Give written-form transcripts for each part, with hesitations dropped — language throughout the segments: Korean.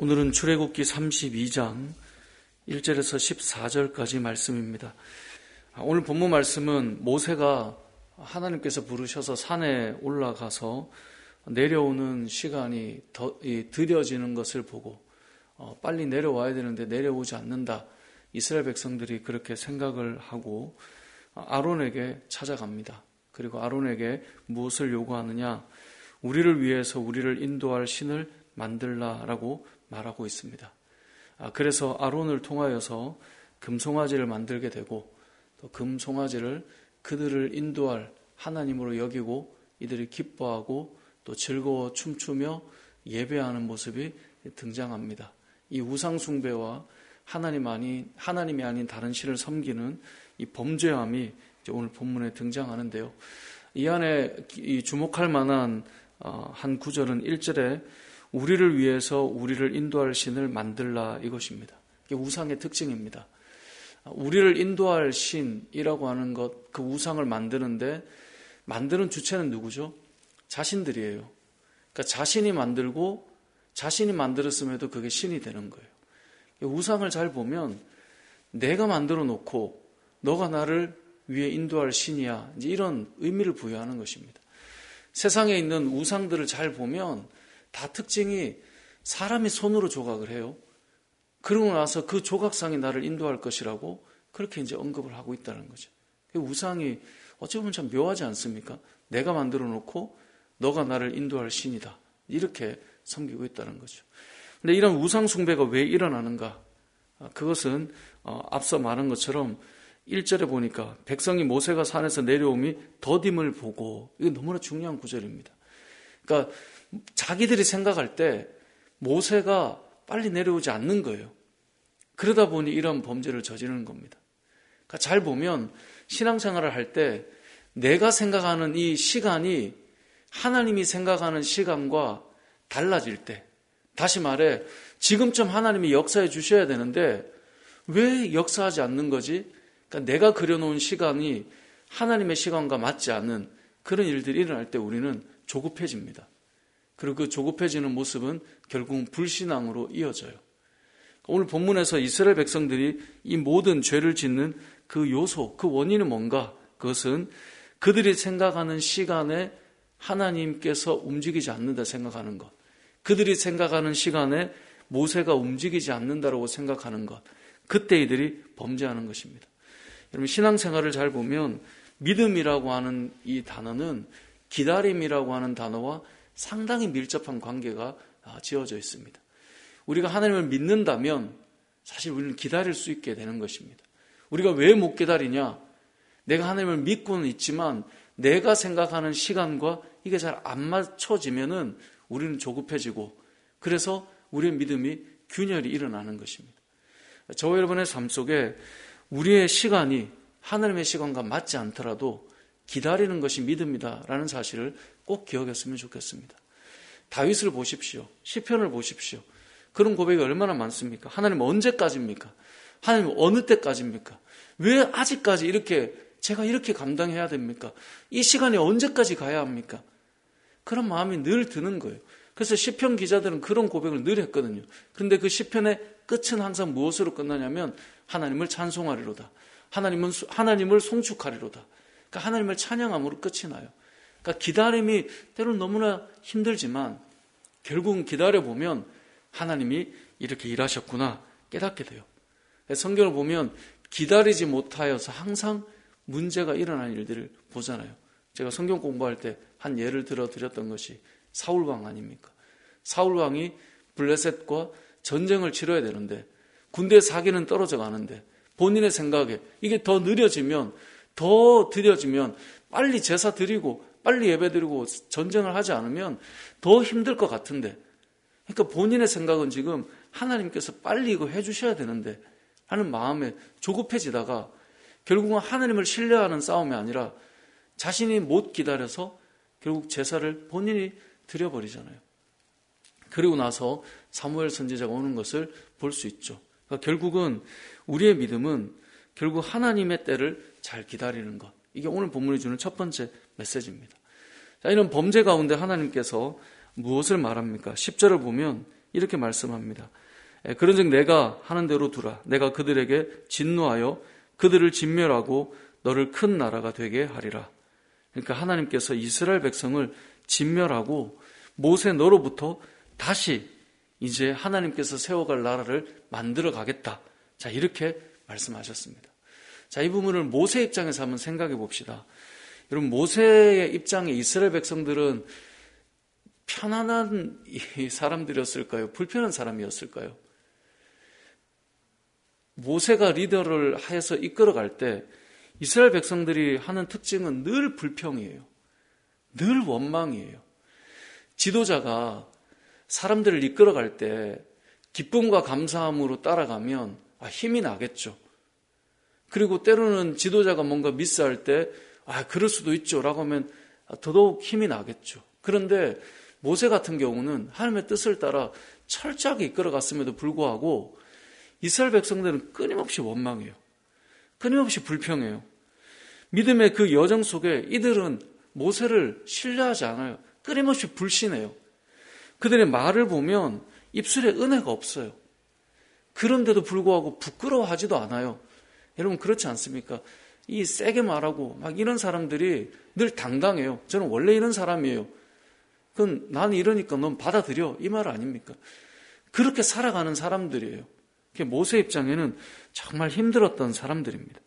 오늘은 출애굽기 32장 1절에서 14절까지 말씀입니다. 오늘 본문 말씀은 모세가 하나님께서 부르셔서 산에 올라가서 내려오는 시간이 더뎌지는 것을 보고 빨리 내려와야 되는데 내려오지 않는다. 이스라엘 백성들이 그렇게 생각을 하고 아론에게 찾아갑니다. 그리고 아론에게 무엇을 요구하느냐? 우리를 위해서 우리를 인도할 신을 만들라라고 말하고 있습니다. 그래서 아론을 통하여서 금송아지를 만들게 되고 또 금송아지를 그들을 인도할 하나님으로 여기고 이들이 기뻐하고 또 즐거워 춤추며 예배하는 모습이 등장합니다. 이 우상숭배와 하나님이 아닌 다른 신을 섬기는 이 범죄함이 오늘 본문에 등장하는데요. 이 안에 주목할 만한 한 구절은 1절에 우리를 위해서 우리를 인도할 신을 만들라 이것입니다. 이게 우상의 특징입니다. 우리를 인도할 신이라고 하는 것, 그 우상을 만드는데 만드는 주체는 누구죠? 자신들이에요. 그러니까 자신이 만들고 자신이 만들었음에도 그게 신이 되는 거예요. 우상을 잘 보면 내가 만들어 놓고 너가 나를 위해 인도할 신이야. 이제 이런 의미를 부여하는 것입니다. 세상에 있는 우상들을 잘 보면 다 특징이 사람이 손으로 조각을 해요. 그러고 나서 그 조각상이 나를 인도할 것이라고 그렇게 이제 언급을 하고 있다는 거죠. 우상이 어찌 보면 참 묘하지 않습니까? 내가 만들어 놓고 너가 나를 인도할 신이다. 이렇게 섬기고 있다는 거죠. 근데 이런 우상 숭배가 왜 일어나는가? 그것은 앞서 말한 것처럼 1절에 보니까 백성이 모세가 산에서 내려옴이 더딤을 보고, 이거 너무나 중요한 구절입니다. 그러니까 자기들이 생각할 때 모세가 빨리 내려오지 않는 거예요. 그러다 보니 이런 범죄를 저지르는 겁니다. 그러니까 잘 보면 신앙생활을 할 때 내가 생각하는 이 시간이 하나님이 생각하는 시간과 달라질 때, 다시 말해 지금쯤 하나님이 역사해 주셔야 되는데 왜 역사하지 않는 거지? 그러니까 내가 그려놓은 시간이 하나님의 시간과 맞지 않는 그런 일들이 일어날 때 우리는 조급해집니다. 그리고 그 조급해지는 모습은 결국은 불신앙으로 이어져요. 오늘 본문에서 이스라엘 백성들이 이 모든 죄를 짓는 그 요소, 그 원인은 뭔가? 그것은 그들이 생각하는 시간에 하나님께서 움직이지 않는다 생각하는 것. 그들이 생각하는 시간에 모세가 움직이지 않는다라고 생각하는 것. 그때 이들이 범죄하는 것입니다. 여러분, 신앙생활을 잘 보면 믿음이라고 하는 이 단어는 기다림이라고 하는 단어와 상당히 밀접한 관계가 지어져 있습니다. 우리가 하나님을 믿는다면 사실 우리는 기다릴 수 있게 되는 것입니다. 우리가 왜 못 기다리냐? 내가 하나님을 믿고는 있지만 내가 생각하는 시간과 이게 잘 안 맞춰지면은 우리는 조급해지고 그래서 우리의 믿음이 균열이 일어나는 것입니다. 저와 여러분의 삶 속에 우리의 시간이 하나님의 시간과 맞지 않더라도 기다리는 것이 믿음이다라는 사실을 꼭 기억했으면 좋겠습니다. 다윗을 보십시오. 시편을 보십시오. 그런 고백이 얼마나 많습니까? 하나님 언제까지입니까? 하나님 어느 때까지입니까? 왜 아직까지 제가 이렇게 감당해야 됩니까? 이 시간이 언제까지 가야 합니까? 그런 마음이 늘 드는 거예요. 그래서 시편 기자들은 그런 고백을 늘 했거든요. 그런데 그 시편의 끝은 항상 무엇으로 끝나냐면 하나님을 찬송하리로다. 하나님을 송축하리로다. 그러니까 하나님을 찬양함으로 끝이 나요. 그러니까 기다림이 때로는 너무나 힘들지만 결국은 기다려보면 하나님이 이렇게 일하셨구나 깨닫게 돼요. 성경을 보면 기다리지 못하여서 항상 문제가 일어나는 일들을 보잖아요. 제가 성경 공부할 때 한 예를 들어드렸던 것이 사울왕 아닙니까? 사울왕이 블레셋과 전쟁을 치러야 되는데 군대 사기는 떨어져 가는데 본인의 생각에 이게 더 느려지면 빨리 제사 드리고 빨리 예배 드리고 전쟁을 하지 않으면 더 힘들 것 같은데, 그러니까 본인의 생각은 지금 하나님께서 빨리 이거 해주셔야 되는데 하는 마음에 조급해지다가 결국은 하나님을 신뢰하는 싸움이 아니라 자신이 못 기다려서 결국 제사를 본인이 드려버리잖아요. 그리고 나서 사무엘 선지자가 오는 것을 볼 수 있죠. 그러니까 결국은 우리의 믿음은 결국 하나님의 때를 잘 기다리는 것. 이게 오늘 본문이 주는 첫 번째 메시지입니다. 자, 이런 범죄 가운데 하나님께서 무엇을 말합니까? 10절을 보면 이렇게 말씀합니다. 그런즉 내가 하는 대로 두라. 내가 그들에게 진노하여 그들을 진멸하고 너를 큰 나라가 되게 하리라. 그러니까 하나님께서 이스라엘 백성을 진멸하고 모세 너로부터 다시 이제 하나님께서 세워갈 나라를 만들어 가겠다. 자, 이렇게 말씀하셨습니다. 자, 이 부분을 모세 입장에서 한번 생각해 봅시다. 여러분, 모세의 입장에 이스라엘 백성들은 편안한 사람들이었을까요? 불편한 사람이었을까요? 모세가 리더를 해서 이끌어갈 때 이스라엘 백성들이 하는 특징은 늘 불평이에요. 늘 원망이에요. 지도자가 사람들을 이끌어갈 때 기쁨과 감사함으로 따라가면 힘이 나겠죠. 그리고 때로는 지도자가 뭔가 미스할 때 그럴 수도 있죠 라고 하면 더더욱 힘이 나겠죠. 그런데 모세 같은 경우는 하나님의 뜻을 따라 철저하게 이끌어갔음에도 불구하고 이스라엘 백성들은 끊임없이 원망해요. 끊임없이 불평해요. 믿음의 그 여정 속에 이들은 모세를 신뢰하지 않아요. 끊임없이 불신해요. 그들의 말을 보면 입술에 은혜가 없어요. 그런데도 불구하고 부끄러워하지도 않아요. 여러분 그렇지 않습니까? 이 세게 말하고 막 이런 사람들이 늘 당당해요. 저는 원래 이런 사람이에요. 그건 나는 이러니까 넌 받아들여. 이 말 아닙니까? 그렇게 살아가는 사람들이에요. 모세 입장에는 정말 힘들었던 사람들입니다.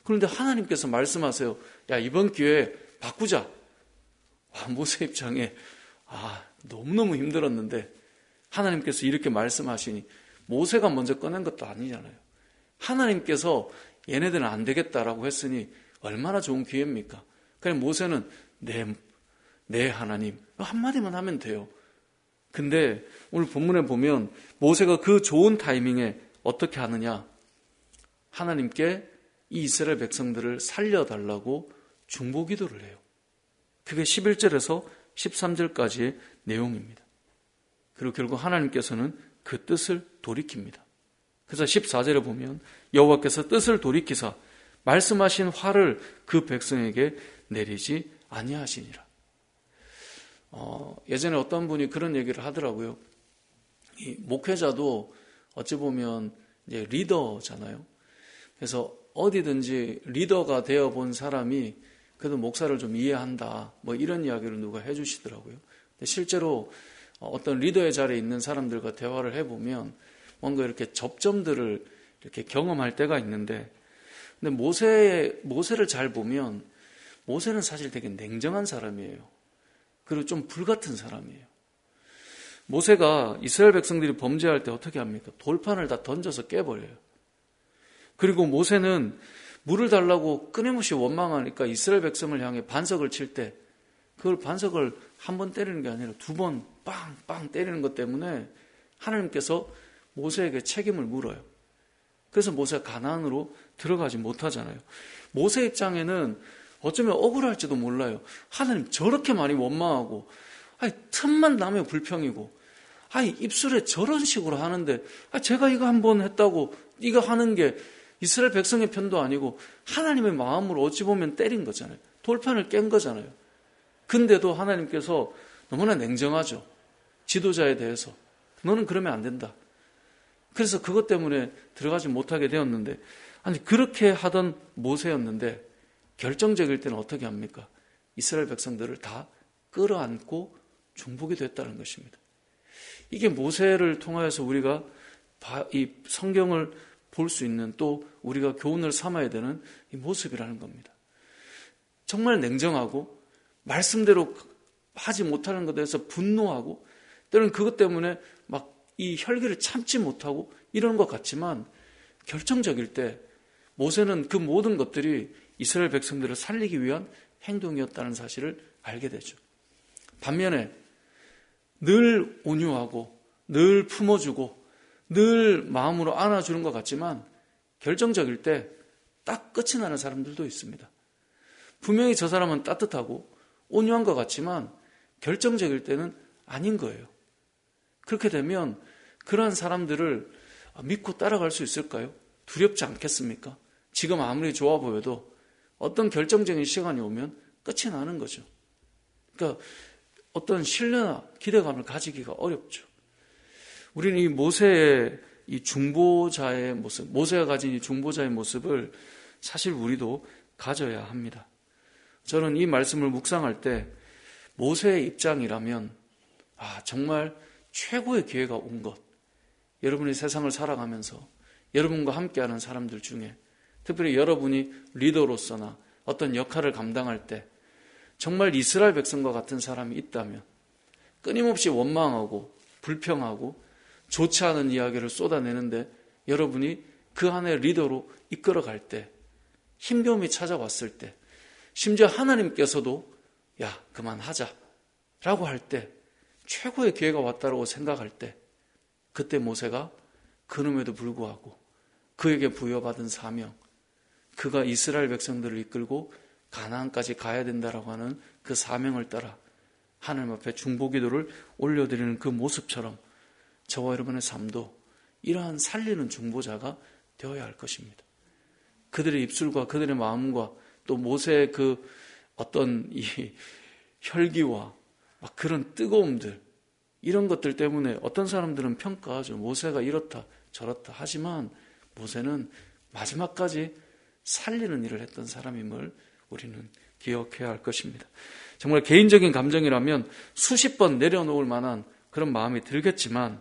그런데 하나님께서 말씀하세요. 야, 이번 기회에 바꾸자. 모세 입장에 너무너무 힘들었는데 하나님께서 이렇게 말씀하시니 모세가 먼저 꺼낸 것도 아니잖아요. 하나님께서 얘네들은 안 되겠다라고 했으니 얼마나 좋은 기회입니까? 그냥 모세는 네 하나님 한마디만 하면 돼요. 근데 오늘 본문에 보면 모세가 그 좋은 타이밍에 어떻게 하느냐? 하나님께 이 이스라엘 백성들을 살려달라고 중보기도를 해요. 그게 11절에서 13절까지의 내용입니다. 그리고 결국 하나님께서는 그 뜻을 돌이킵니다. 그래서 14절에 보면 여호와께서 뜻을 돌이키사 말씀하신 화를 그 백성에게 내리지 아니하시니라. 예전에 어떤 분이 그런 얘기를 하더라고요. 이 목회자도 어찌 보면 이제 리더잖아요. 그래서 어디든지 리더가 되어 본 사람이 그래도 목사를 좀 이해한다. 뭐 이런 이야기를 누가 해주시더라고요. 근데 실제로 어떤 리더의 자리에 있는 사람들과 대화를 해보면 뭔가 이렇게 접점들을 이렇게 경험할 때가 있는데, 근데 모세를 잘 보면 모세는 사실 되게 냉정한 사람이에요. 그리고 좀 불같은 사람이에요. 모세가 이스라엘 백성들이 범죄할 때 어떻게 합니까? 돌판을 다 던져서 깨버려요. 그리고 모세는 물을 달라고 끊임없이 원망하니까 이스라엘 백성을 향해 반석을 칠 때 그걸 반석을 한 번 때리는 게 아니라 두 번 빵빵 때리는 것 때문에 하나님께서 모세에게 책임을 물어요. 그래서 모세가 가나안으로 들어가지 못하잖아요. 모세 입장에는 어쩌면 억울할지도 몰라요. 하나님 저렇게 많이 원망하고 틈만 나면 불평이고 입술에 저런 식으로 하는데 제가 이거 한 번 했다고 이거 하는 게 이스라엘 백성의 편도 아니고 하나님의 마음으로 어찌 보면 때린 거잖아요. 돌판을 깬 거잖아요. 근데도 하나님께서 너무나 냉정하죠. 지도자에 대해서. 너는 그러면 안 된다. 그래서 그것 때문에 들어가지 못하게 되었는데, 그렇게 하던 모세였는데 결정적일 때는 어떻게 합니까? 이스라엘 백성들을 다 끌어안고 중보게 됐다는 것입니다. 이게 모세를 통하여서 우리가 이 성경을 볼 수 있는, 또 우리가 교훈을 삼아야 되는 이 모습이라는 겁니다. 정말 냉정하고 말씀대로 하지 못하는 것에 대해서 분노하고 때로는 그것 때문에 막 이 혈기를 참지 못하고 이러는 것 같지만 결정적일 때 모세는 그 모든 것들이 이스라엘 백성들을 살리기 위한 행동이었다는 사실을 알게 되죠. 반면에 늘 온유하고 늘 품어주고 늘 마음으로 안아주는 것 같지만 결정적일 때 딱 끝이 나는 사람들도 있습니다. 분명히 저 사람은 따뜻하고 온유한 것 같지만 결정적일 때는 아닌 거예요. 그렇게 되면 그러한 사람들을 믿고 따라갈 수 있을까요? 두렵지 않겠습니까? 지금 아무리 좋아 보여도 어떤 결정적인 시간이 오면 끝이 나는 거죠. 그러니까 어떤 신뢰나 기대감을 가지기가 어렵죠. 우리는 이 모세의 이 중보자의 모습, 모세가 가진 이 중보자의 모습을 사실 우리도 가져야 합니다. 저는 이 말씀을 묵상할 때 모세의 입장이라면 정말 최고의 기회가 온 것, 여러분이 세상을 살아가면서 여러분과 함께하는 사람들 중에 특별히 여러분이 리더로서나 어떤 역할을 감당할 때 정말 이스라엘 백성과 같은 사람이 있다면 끊임없이 원망하고 불평하고 좋지 않은 이야기를 쏟아내는데 여러분이 그 안에 리더로 이끌어갈 때, 힘겨움이 찾아왔을 때, 심지어 하나님께서도 야 그만하자 라고 할 때 최고의 기회가 왔다고 생각할 때, 그때 모세가 그럼에도 불구하고 그에게 부여받은 사명, 그가 이스라엘 백성들을 이끌고 가나안까지 가야 된다라고 하는 그 사명을 따라 하나님 앞에 중보기도를 올려드리는 그 모습처럼 저와 여러분의 삶도 이러한 살리는 중보자가 되어야 할 것입니다. 그들의 입술과 그들의 마음과 또 모세의 그 어떤 이 혈기와 막 그런 뜨거움들, 이런 것들 때문에 어떤 사람들은 평가하죠. 모세가 이렇다 저렇다. 하지만 모세는 마지막까지 살리는 일을 했던 사람임을 우리는 기억해야 할 것입니다. 정말 개인적인 감정이라면 수십 번 내려놓을 만한 그런 마음이 들겠지만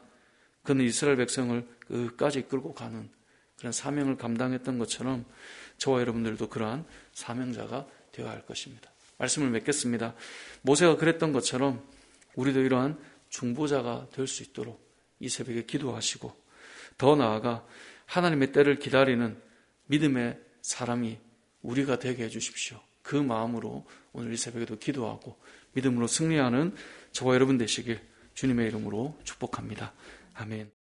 그는 이스라엘 백성을 끝까지 이끌고 가는 그런 사명을 감당했던 것처럼 저와 여러분들도 그러한 사명자가 되어야 할 것입니다. 말씀을 맺겠습니다. 모세가 그랬던 것처럼 우리도 이러한 중보자가 될 수 있도록 이 새벽에 기도하시고 더 나아가 하나님의 때를 기다리는 믿음의 사람이 우리가 되게 해주십시오. 그 마음으로 오늘 이 새벽에도 기도하고 믿음으로 승리하는 저와 여러분 되시길 주님의 이름으로 축복합니다. 아멘.